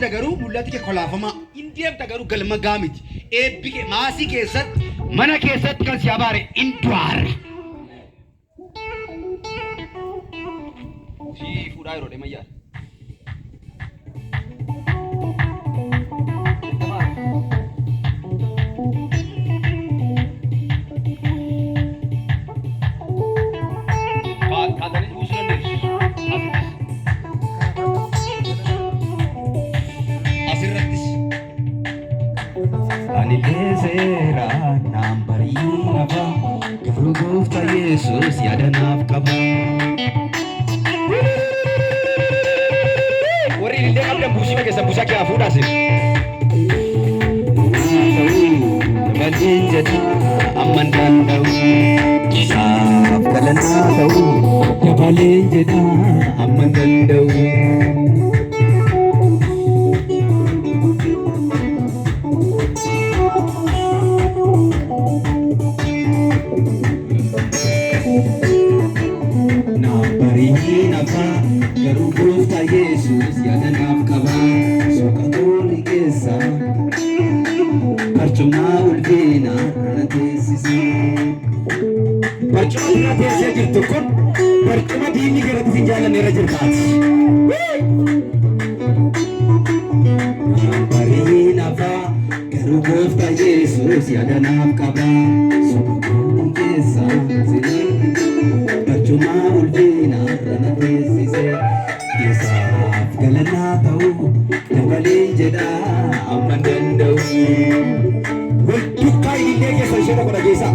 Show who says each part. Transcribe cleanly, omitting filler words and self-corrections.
Speaker 1: dagaru mul'ati ke kolafama Indian dagaru galma gamit ebbike maasi keessat mana keessat kan siabare indwar si fuudhaa yeroo deeman yaada. Anilesera nambari apa Gafrugof ta Yesus yadanaf kaba Wari ilde kabla busi me kesa busa kya fuda sin Balin jada amman dandau Kisaf kalana tau Balin jada amman dandau Yesus yadanaf kaba sokatoni kesa Parchuma ulvina ranatesisi Parchuma ranatesi jirtu kun Parchuma diini garati sinjaalan irra jirtaati Bariin afa garuu goofta Yesus yadanaf kaba sokatoni kesa Parchuma ulvina ranatesisi Kisaf galana tau Nabalin jeda amman dandau Wal tukai illee keessa ishee tokko dhageessa